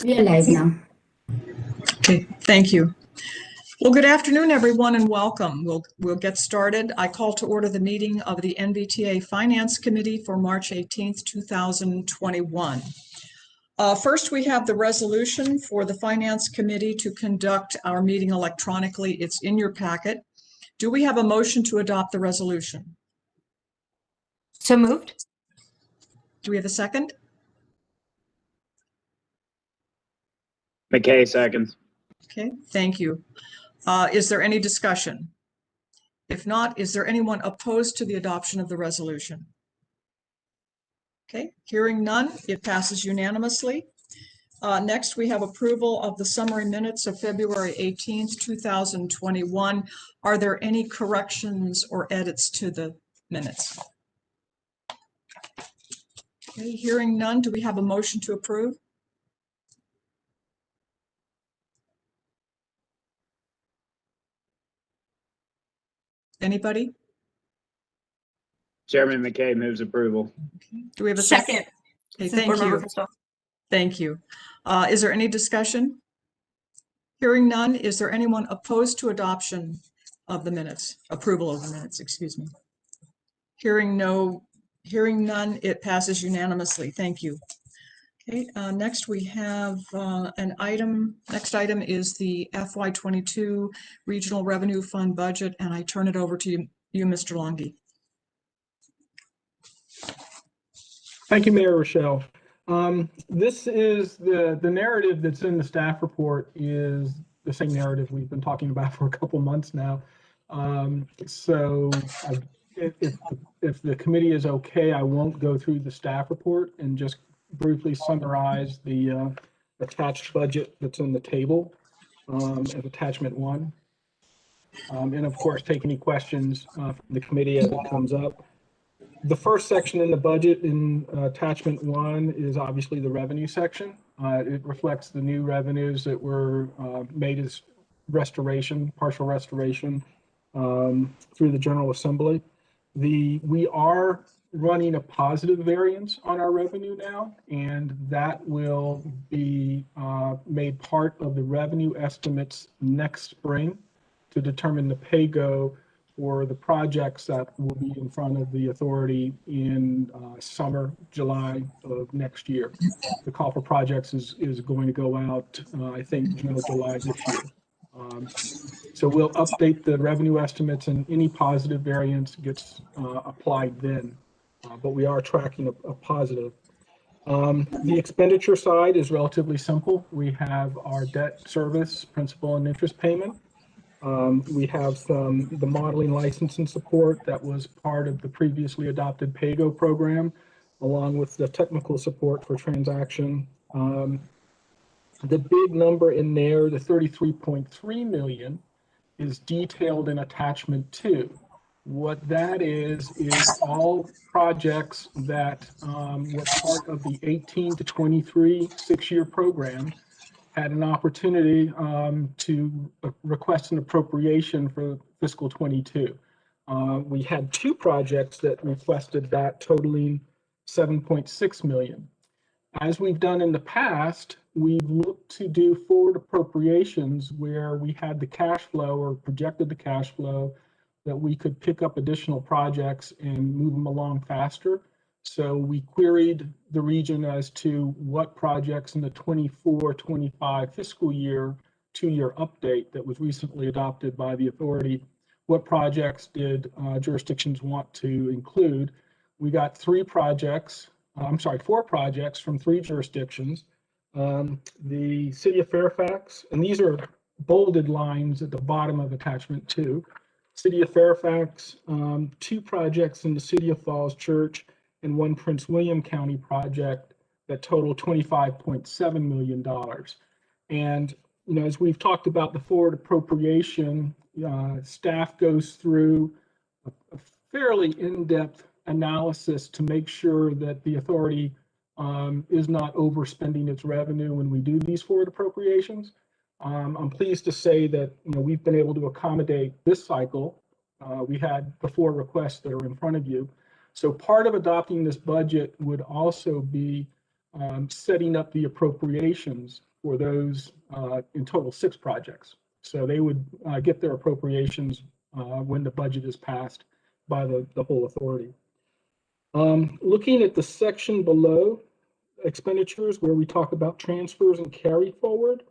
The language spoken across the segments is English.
We are live now. Okay, thank you. Well, good afternoon, everyone, and welcome. We'll get started. I call to order the meeting of the NVTA Finance Committee for March 18th, 2021. First, we have the resolution for the Finance Committee to conduct our meeting electronically. It's in your packet. Do we have a motion to adopt the resolution? So moved. Do we have a second? McKay seconds. Okay, thank you. Is there any discussion? If not, is there anyone opposed to the adoption of the resolution? Okay, hearing none, it passes unanimously. Next, we have approval of the summary minutes of February 18th, 2021. Are there any corrections or edits to the minutes? Okay, hearing none, do we have a motion to approve? Anybody? Chairman McKay moves approval. Okay. Do we have a second? Okay, thank you. Thank you. Is there any discussion? Hearing none, is there anyone opposed to adoption of the minutes, approval of the minutes, excuse me? Hearing none, it passes unanimously. Thank you. Okay, next we have next item is the FY22 Regional Revenue Fund budget, and I turn it over to you, Mr. Longi. Thank you, Mayor Rochelle. This is the narrative that's in the staff report is the same narrative we've been talking about for a couple months now. If the committee is okay, I won't go through the staff report and just briefly summarize the attached budget that's in the table as attachment 1. And of course, take any questions from the committee as it comes up. The first section in the budget in attachment 1 is obviously the revenue section. It reflects the new revenues that were made as restoration, partial restoration through the General Assembly. We are running a positive variance on our revenue now, and that will be made part of the revenue estimates next spring to determine the pay-go for the projects that will be in front of the authority in summer, July of next year. The call for projects is going to go out, I think, June or July this year. So we'll update the revenue estimates, and any positive variance gets applied then. But we are tracking a positive. The expenditure side is relatively simple. We have our debt service, principal and interest payment. We have the modeling license and support that was part of the previously adopted PAYGO program, along with the technical support for transaction. The big number in there, the 33.3 million, is detailed in attachment 2. What that is all projects that were part of the 18 to 23 6-year program had an opportunity to request an appropriation for fiscal 22. We had 2 projects that requested that, totaling 7.6 million. As we've done in the past, we've looked to do forward appropriations where we had the cash flow or projected the cash flow that we could pick up additional projects and move them along faster. So we queried the region as to what projects in the 24-25 fiscal year 2-year update that was recently adopted by the authority, what projects did jurisdictions want to include. We got 4 projects from 3 jurisdictions. The City of Fairfax, and these are bolded lines at the bottom of attachment 2. City of Fairfax, 2 projects in the City of Falls Church, and 1 Prince William County project that total $25.7 million. And as we've talked about the forward appropriation, staff goes through a fairly in-depth analysis to make sure that the authority is not overspending its revenue when we do these forward appropriations. I'm pleased to say that we've been able to accommodate this cycle. We had the 4 requests that are in front of you. So part of adopting this budget would also be setting up the appropriations for those in total 6 projects. So they would get their appropriations when the budget is passed by the whole authority. Looking at the section below expenditures where we talk about transfers and carry forward,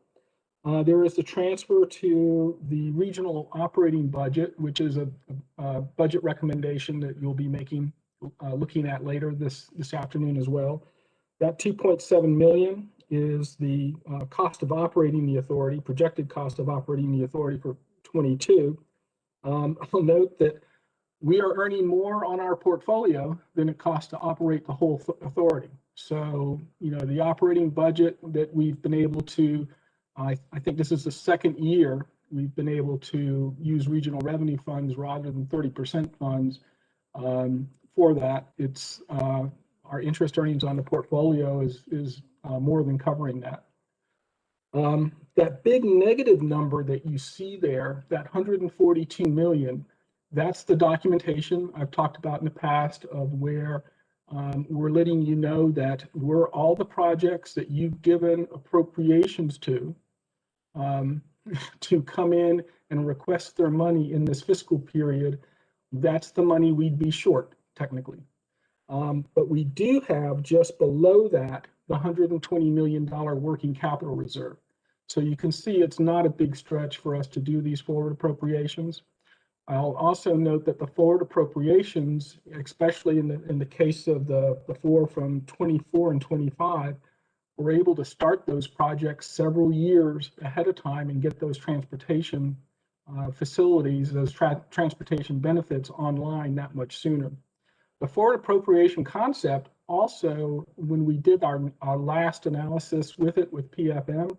there is the transfer to the regional operating budget, which is a budget recommendation that you'll be making, looking at later this afternoon as well. That 2.7 million is the cost of operating the authority, projected cost of operating the authority for 22. I'll note that we are earning more on our portfolio than it costs to operate the whole authority. So, you know, the operating budget that we've been able to, I think this is the second year we've been able to use regional revenue funds rather than 30% funds for that. It's our interest earnings on the portfolio is more than covering that. That big negative number that you see there, that 142 million, that's the documentation I've talked about in the past of where we're letting you know that we're all the projects that you've given appropriations to come in and request their money in this fiscal period. That's the money we'd be short technically. But we do have just below that the $120 million working capital reserve. So you can see it's not a big stretch for us to do these forward appropriations. I'll also note that the forward appropriations, especially in the case of the 4 from 24 and 25, we're able to start those projects several years ahead of time and get those transportation facilities, those transportation benefits online that much sooner. The forward appropriation concept also, when we did our last analysis with it with PFM,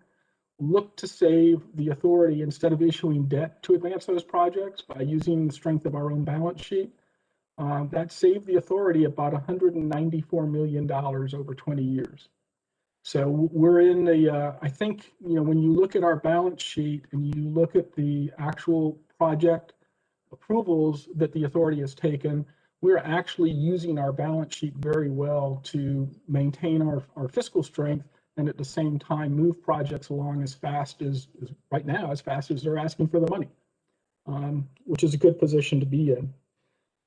looked to save the authority instead of issuing debt to advance those projects by using the strength of our own balance sheet. That saved the authority about $194 million over 20 years. So we're in the, I think, you know, when you look at our balance sheet and you look at the actual project approvals that the authority has taken, we're actually using our balance sheet very well to maintain our fiscal strength and at the same time move projects along as fast as right now, as fast as they're asking for the money, which is a good position to be in.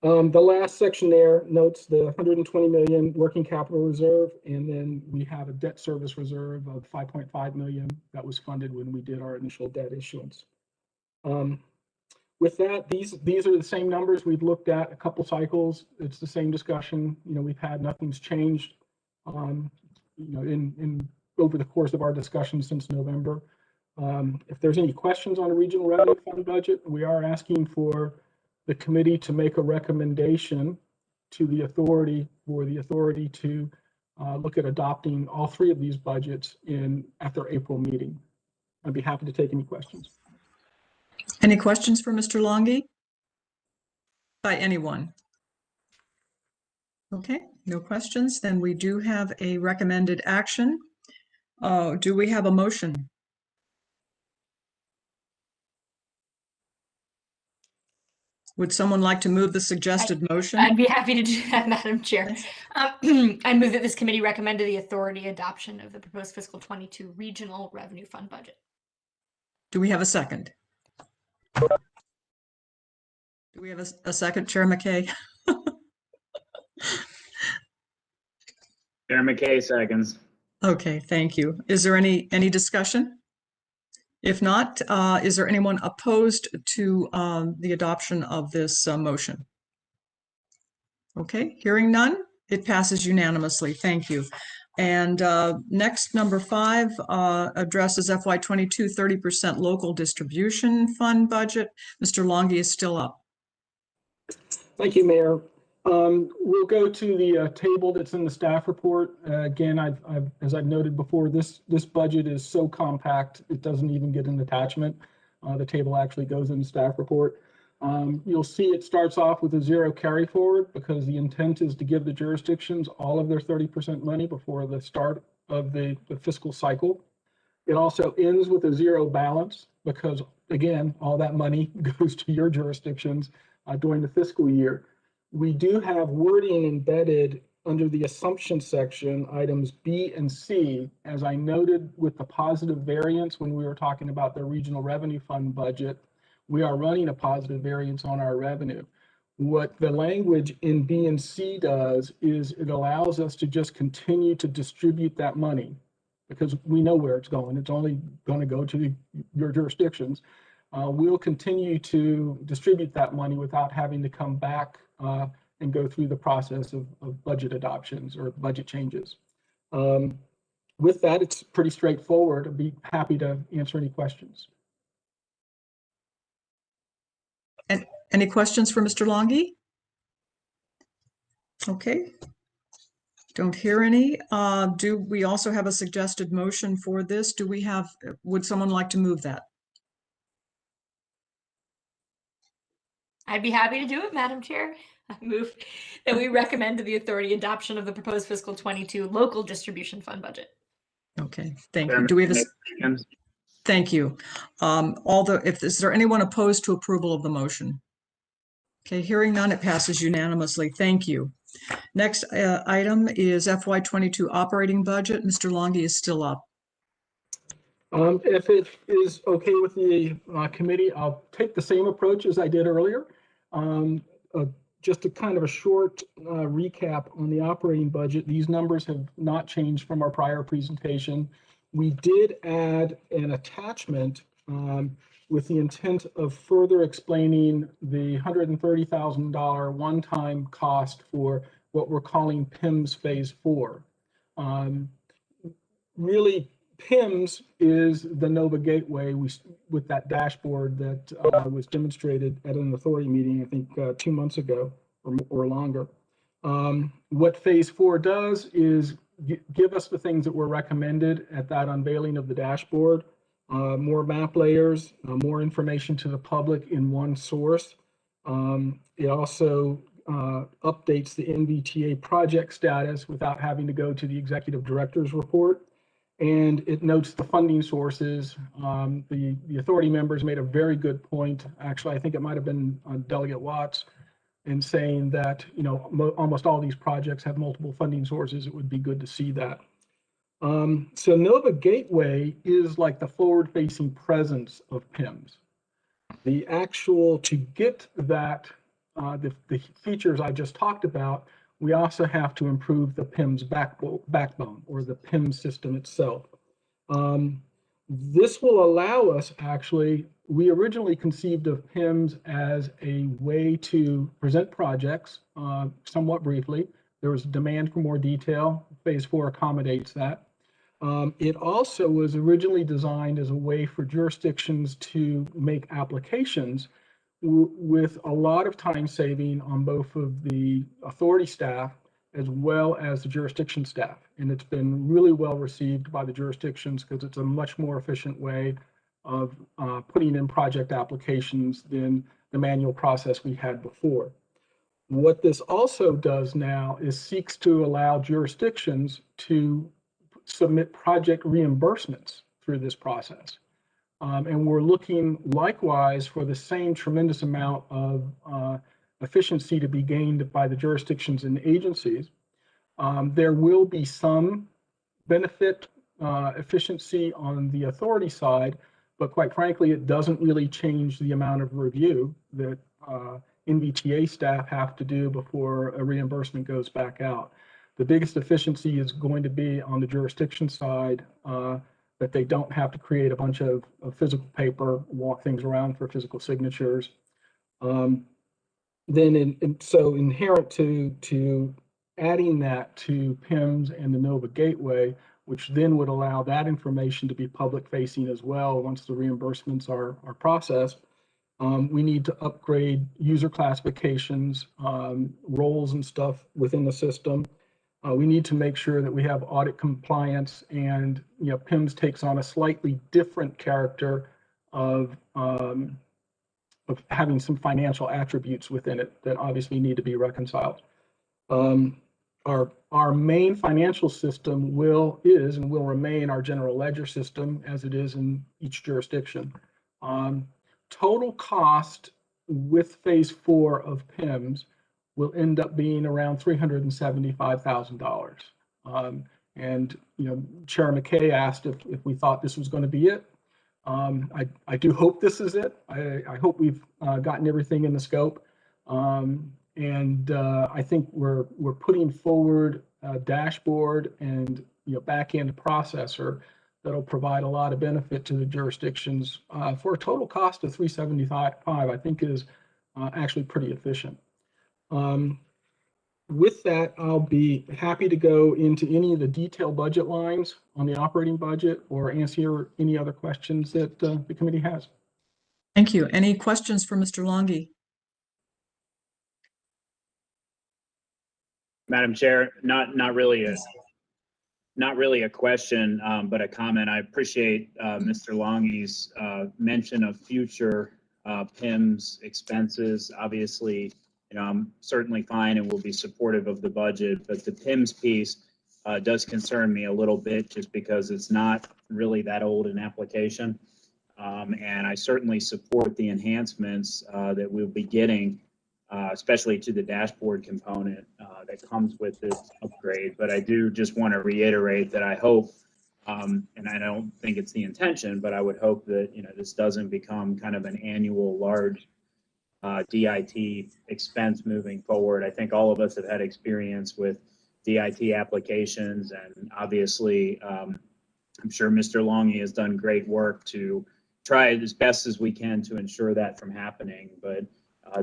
The last section there notes the 120 million working capital reserve, and then we have a debt service reserve of 5.5 million that was funded when we did our initial debt issuance. With that, these are the same numbers we've looked at a couple cycles. It's the same discussion. You know, we've had nothing's changed. You know, in over the course of our discussion since November. If there's any questions on the regional revenue fund budget, we are asking for the committee to make a recommendation to the authority for the authority to look at adopting all 3 of these budgets at their April meeting. I'd be happy to take any questions. Any questions for Mr. Longi? By anyone? Okay, no questions. Then we do have a recommended action. Do we have a motion? Would someone like to move the suggested motion? I'd be happy to do that, Madam Chair. I move that this committee recommend to the authority adoption of the proposed fiscal 22 regional revenue fund budget. Do we have a second? Do we have a second, Chair McKay? Chair McKay seconds. Okay, thank you. Is there any discussion? If not, is there anyone opposed to the adoption of this motion? Okay, hearing none, it passes unanimously. Thank you. And next, number 5 addresses FY22 30% local distribution fund budget. Mr. Longi is still up. Thank you, Mayor. We'll go to the table that's in the staff report. Again, as I've noted before, this budget is so compact, it doesn't even get an attachment. The table actually goes in the staff report. You'll see it starts off with a 0 carry forward because the intent is to give the jurisdictions all of their 30% money before the start of the fiscal cycle. It also ends with a 0 balance because, again, all that money goes to your jurisdictions during the fiscal year. We do have wording embedded under the assumption section, items B and C, as I noted with the positive variance when we were talking about the regional revenue fund budget, we are running a positive variance on our revenue. What the language in B and C does is it allows us to just continue to distribute that money because we know where it's going. It's only going to go to your jurisdictions. We'll continue to distribute that money without having to come back and go through the process of budget adoptions or budget changes. With that, it's pretty straightforward. I'd be happy to answer any questions. And any questions for Mr. Longy? Okay. Don't hear any. Do we also have a suggested motion for this? Would someone like to move that? I'd be happy to do it, Madam Chair. I move that we recommend to the authority adoption of the proposed fiscal 22 local distribution fund budget. Okay, thank you. Do we have a? Thank you. Is there anyone opposed to approval of the motion? Okay, hearing none, it passes unanimously. Thank you. Next item is FY22 operating budget. Mr. Longy is still up. If it is okay with the committee, I'll take the same approach as I did earlier. Just a kind of a short recap on the operating budget. These numbers have not changed from our prior presentation. We did add an attachment with the intent of further explaining the $130,000 one-time cost for what we're calling PIMS Phase 4. Really, PIMS is the Nova Gateway with that dashboard that was demonstrated at an authority meeting, I think 2 months ago or longer. What Phase 4 does is give us the things that were recommended at that unveiling of the dashboard, more map layers, more information to the public in one source. It also updates the NVTA project status without having to go to the executive director's report. And it notes the funding sources. The authority members made a very good point. Actually, I think it might have been Delegate Watts in saying that, you know, almost all these projects have multiple funding sources. It would be good to see that. So Nova Gateway is like the forward-facing presence of PIMS. The actual, to get that, the features I just talked about, we also have to improve the PIMS backbone or the PIMS system itself. This will allow us, actually, we originally conceived of PIMS as a way to present projects somewhat briefly. There was a demand for more detail. Phase 4 accommodates that. It also was originally designed as a way for jurisdictions to make applications with a lot of time saving on both of the authority staff as well as the jurisdiction staff. And it's been really well received by the jurisdictions because it's a much more efficient way of putting in project applications than the manual process we had before. What this also does now is seeks to allow jurisdictions to submit project reimbursements through this process. And we're looking likewise for the same tremendous amount of efficiency to be gained by the jurisdictions and agencies. There will be some benefit efficiency on the authority side, but quite frankly, it doesn't really change the amount of review that NVTA staff have to do before a reimbursement goes back out. The biggest efficiency is going to be on the jurisdiction side, that they don't have to create a bunch of physical paper, walk things around for physical signatures. So inherent to adding that to PIMS and the Nova Gateway, which then would allow that information to be public facing as well once the reimbursements are processed. We need to upgrade user classifications, roles and stuff within the system. We need to make sure that we have audit compliance, and PIMS takes on a slightly different character of having some financial attributes within it that obviously need to be reconciled. Our main financial system is and will remain our general ledger system as it is in each jurisdiction. Total cost with Phase 4 of PIMS will end up being around $375,000. And Chair McKay asked if we thought this was going to be it. I do hope this is it. I hope we've gotten everything in the scope. I think we're putting forward a dashboard and back end processor that'll provide a lot of benefit to the jurisdictions for a total cost of $375. I think is actually pretty efficient. With that, I'll be happy to go into any of the detailed budget lines on the operating budget or answer any other questions that the committee has. Thank you. Any questions for Mr. Longi? Madam Chair, not really a question, but a comment. I appreciate Mr. Longi's mention of future PIMS expenses. Obviously, I'm certainly fine and will be supportive of the budget, but the PIMS piece does concern me a little bit just because it's not really that old an application. And I certainly support the enhancements that we'll be getting, especially to the dashboard component that comes with this upgrade. But I do just want to reiterate that I hope, and I don't think it's the intention, but I would hope that this doesn't become kind of an annual large DIT expense moving forward. I think all of us have had experience with DIT applications, and obviously, I'm sure Mr. Longi has done great work to try as best as we can to ensure that from happening. But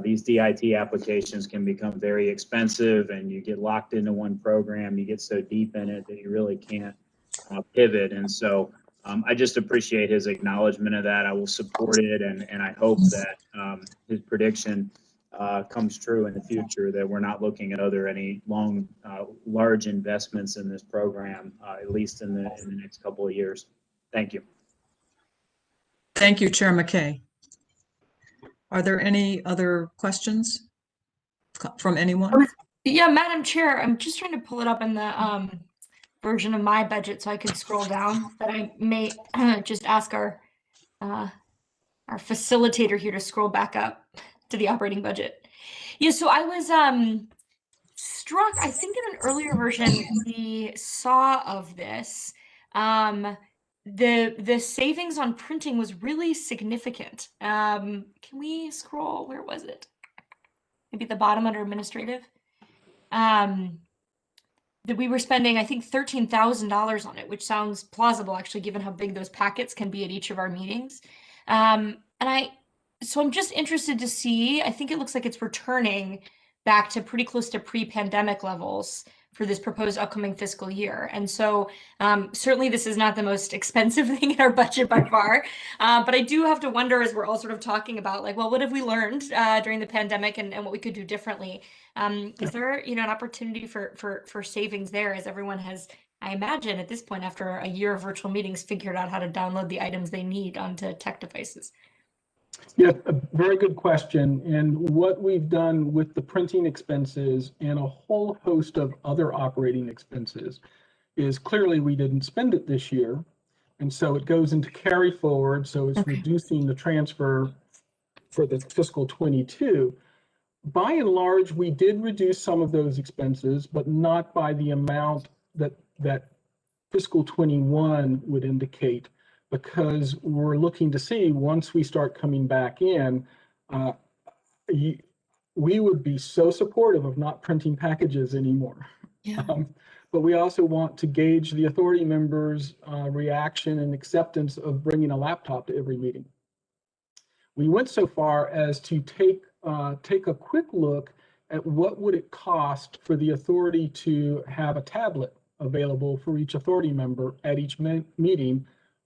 these DIT applications can become very expensive, and you get locked into one program, you get so deep in it that you really can't pivot. And so I just appreciate his acknowledgement of that. I will support it, and I hope that his prediction comes true in the future, that we're not looking at any large investments in this program, at least in the next couple of years. Thank you. Thank you, Chair McKay. Are there any other questions from anyone? Yeah, Madam Chair, I'm just trying to pull it up in the version of my budget so I can scroll down, but I may just ask our facilitator here to scroll back up to the operating budget. Yeah, so I was struck, I think in an earlier version we saw of this, the savings on printing was really significant. Can we scroll? Where was it? Maybe at the bottom under administrative. That we were spending, I think, $13,000 on it, which sounds plausible actually, given how big those packets can be at each of our meetings. So I'm just interested to see. I think it looks like it's returning back to pretty close to pre-pandemic levels for this proposed upcoming fiscal year. And so certainly this is not the most expensive thing in our budget by far, but I do have to wonder, as we're all sort of talking about, like, well, what have we learned during the pandemic and what we could do differently? Is there, an opportunity for savings there, as everyone has, I imagine at this point, after a year of virtual meetings, figured out how to download the items they need onto tech devices? Yeah, a very good question. And what we've done with the printing expenses and a whole host of other operating expenses is clearly we didn't spend it this year. And so it goes into carry forward. So it's reducing the transfer for the fiscal 22. By and large, we did reduce some of those expenses, but not by the amount that fiscal 21 would indicate, because we're looking to see, once we start coming back in, we would be so supportive of not printing packages anymore. Yeah. But we also want to gauge the authority members' reaction and acceptance of bringing a laptop to every meeting. We went so far as to take a quick look at what would it cost for the authority to have a tablet available for each authority member at each meeting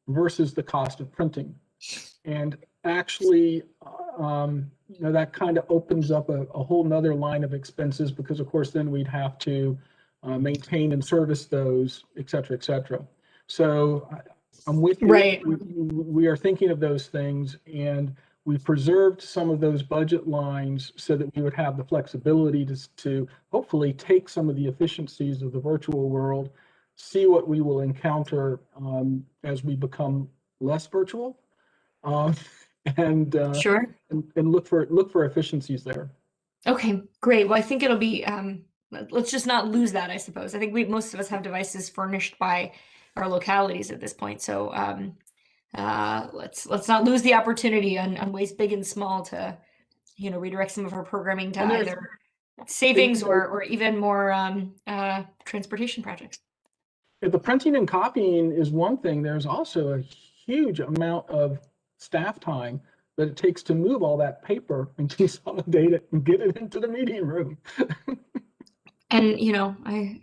versus the cost of printing. And actually, that kind of opens up a whole nother line of expenses, because of course then we'd have to maintain and service those, et cetera, et cetera. So I'm with you. Right. We are thinking of those things, and we preserved some of those budget lines so that we would have the flexibility to hopefully take some of the efficiencies of the virtual world, see what we will encounter as we become less virtual, and Sure. and look for efficiencies there. Okay, great. Well, I think it'll be, let's just not lose that, I suppose. I think most of us have devices furnished by our localities at this point. So let's not lose the opportunity on ways big and small to, redirect some of our programming to either savings or even more transportation projects. If the printing and copying is one thing, there's also a huge amount of staff time that it takes to move all that paper and consolidate it and get it into the meeting room. And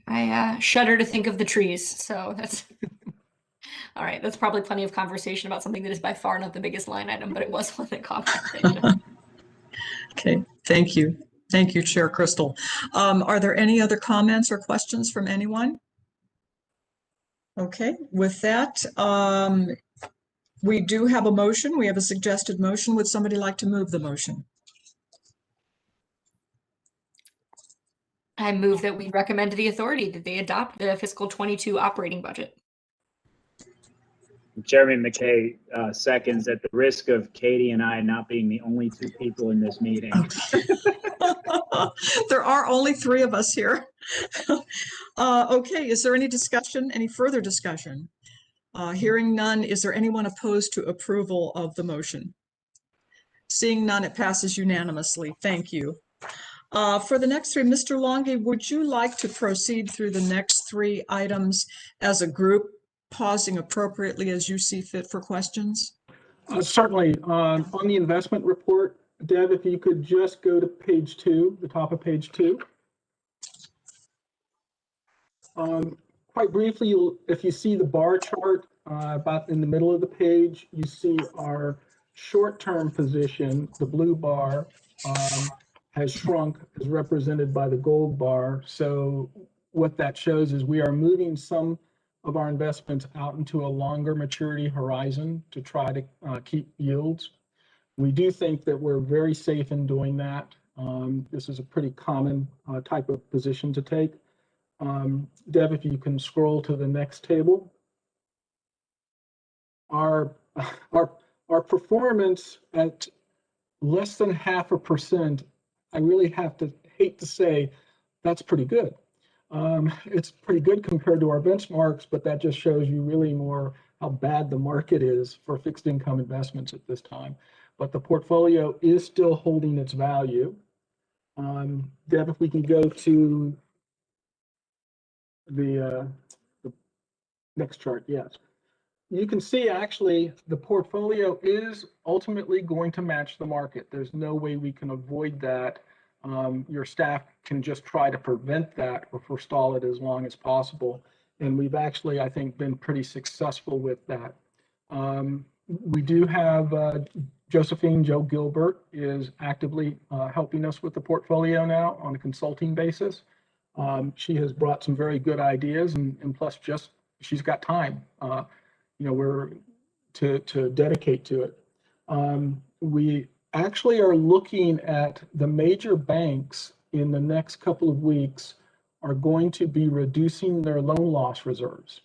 I shudder to think of the trees. So that's all right. That's probably plenty of conversation about something that is by far not the biggest line item, but it was one that caught my attention. Okay, thank you. Thank you, Chair Crystal. Are there any other comments or questions from anyone? Okay, with that, we do have a motion. We have a suggested motion. Would somebody like to move the motion? I move that we recommend to the authority that they adopt the fiscal 22 operating budget. Chairman McKay seconds, at the risk of Katie and I not being the only two people in this meeting. There are only 3 of us here. Okay, is there any discussion, any further discussion? Hearing none, is there anyone opposed to approval of the motion? Seeing none, it passes unanimously. Thank you. For the next 3, Mr. Longi, would you like to proceed through the next 3 items as a group, pausing appropriately as you see fit for questions? Certainly. On the investment report, Deb, if you could just go to page 2, the top of page 2. Quite briefly, if you see the bar chart about in the middle of the page, you see our short-term position, the blue bar, has shrunk, as represented by the gold bar. So what that shows is we are moving some of our investments out into a longer maturity horizon to try to keep yields. We do think that we're very safe in doing that. This is a pretty common type of position to take. Deb, if you can scroll to the next table. Our performance at less than 0.5%, I really hate to say that's pretty good. It's pretty good compared to our benchmarks, but that just shows you really more how bad the market is for fixed income investments at this time. But the portfolio is still holding its value. Deb, if we can go to the next chart, yes. You can see actually the portfolio is ultimately going to match the market. There's no way we can avoid that. Your staff can just try to prevent that or forestall it as long as possible. And we've actually, I think, been pretty successful with that. We do have Josephine Joe Gilbert is actively helping us with the portfolio now on a consulting basis. She has brought some very good ideas, and plus just she's got time. We're to dedicate to it. We actually are looking at the major banks in the next couple of weeks are going to be reducing their loan loss reserves.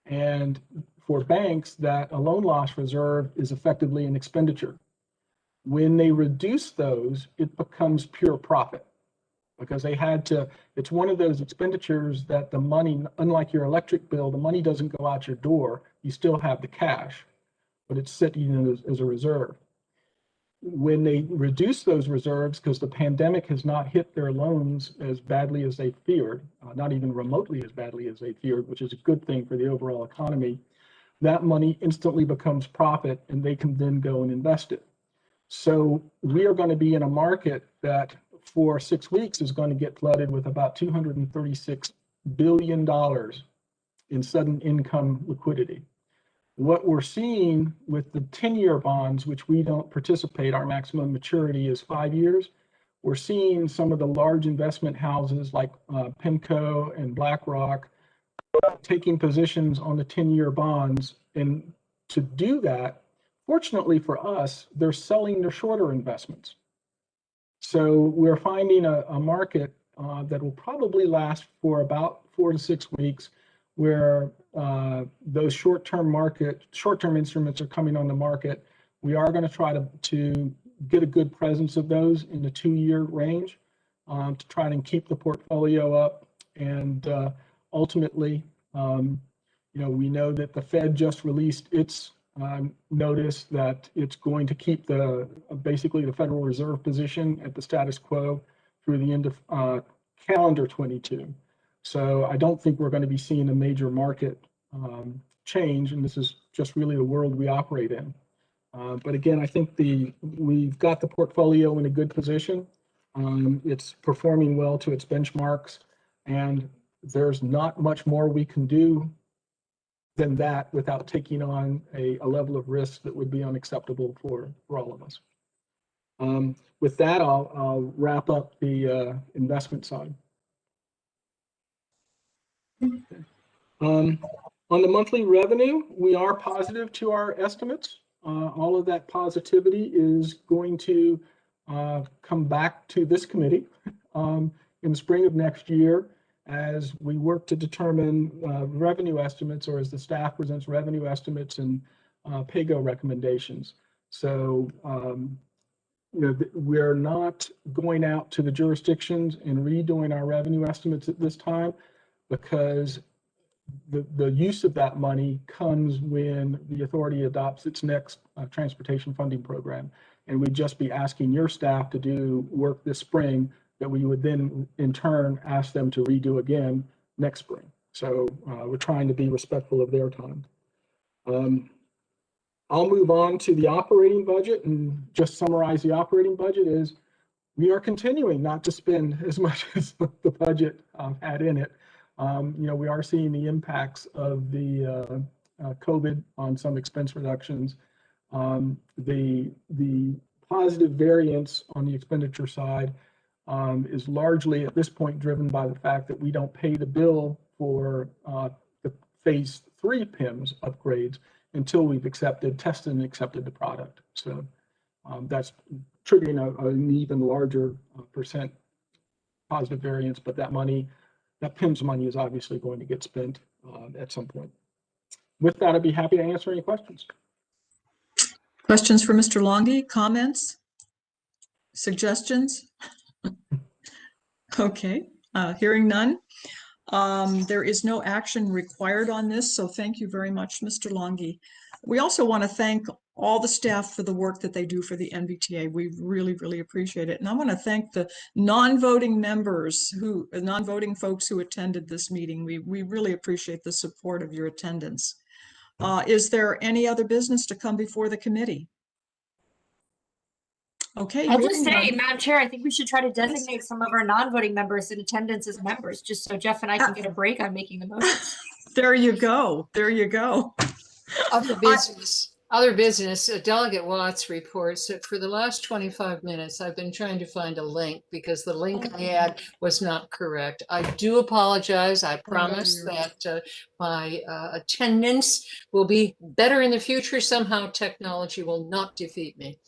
And for banks, that a loan loss reserve is effectively an expenditure. When they reduce those, it becomes pure profit because they had to, it's one of those expenditures that the money, unlike your electric bill, the money doesn't go out your door. You still have the cash, but it's sitting as a reserve. When they reduce those reserves, because the pandemic has not hit their loans as badly as they feared, not even remotely as badly as they feared, which is a good thing for the overall economy, that money instantly becomes profit and they can then go and invest it. So we are going to be in a market that for 6 weeks is going to get flooded with about $236 billion in sudden income liquidity. What we're seeing with the 10-year bonds, which we don't participate, our maximum maturity is 5 years. We're seeing some of the large investment houses like PIMCO and BlackRock taking positions on the 10-year bonds. And to do that, fortunately for us, they're selling their shorter investments. So we're finding a market that will probably last for about 4 to 6 weeks, where those short-term instruments are coming on the market. We are going to try to get a good presence of those in the 2-year range to try and keep the portfolio up. And ultimately, we know that the Fed just released its notice that it's going to keep basically the Federal Reserve position at the status quo through the end of calendar 22. So I don't think we're going to be seeing a major market change, and this is just really the world we operate in. But again, I think we've got the portfolio in a good position. It's performing well to its benchmarks, and there's not much more we can do than that without taking on a level of risk that would be unacceptable for all of us. With that, I'll wrap up the investment side. Okay. On the monthly revenue, we are positive to our estimates. All of that positivity is going to come back to this committee in the spring of next year as we work to determine revenue estimates, or as the staff presents revenue estimates and pay-go recommendations. So we're not going out to the jurisdictions and redoing our revenue estimates at this time, because the use of that money comes when the authority adopts its next transportation funding program. And we'd just be asking your staff to do work this spring that we would then in turn ask them to redo again next spring. So we're trying to be respectful of their time. I'll move on to the operating budget and just summarize the operating budget is we are continuing not to spend as much as the budget had in it. We are seeing the impacts of the COVID on some expense reductions. The positive variance on the expenditure side is largely at this point driven by the fact that we don't pay the bill for the phase 3 PIMS upgrades until we've tested and accepted the product. So that's triggering an even larger percent positive variance, but that PIMS money is obviously going to get spent at some point. With that, I'd be happy to answer any questions. Questions for Mr. Longi? Comments? Suggestions? Okay, hearing none. There is no action required on this, so thank you very much, Mr. Longi. We also want to thank all the staff for the work that they do for the NVTA. We really, really appreciate it. And I want to thank the non-voting members, non-voting folks who attended this meeting. We really appreciate the support of your attendance. Is there any other business to come before the committee? Okay. I'll just say, Madam Chair, I think we should try to designate some of our non-voting members in attendance as members, just so Jeff and I can get a break on making the motions. There you go. There you go. Other business, Delegate Watts reports that for the last 25 minutes, I've been trying to find a link because the link I had was not correct. I do apologize. I promise that my attendance will be better in the future. Somehow technology will not defeat me.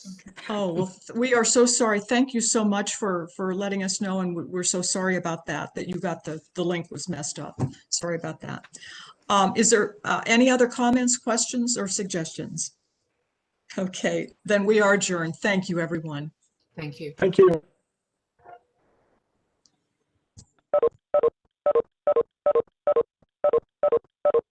Oh, well, we are so sorry. Thank you so much for letting us know. And we're so sorry about that you got the link was messed up. Sorry about that. Is there any other comments, questions, or suggestions? Okay, then we are adjourned. Thank you, everyone. Thank you. Thank you.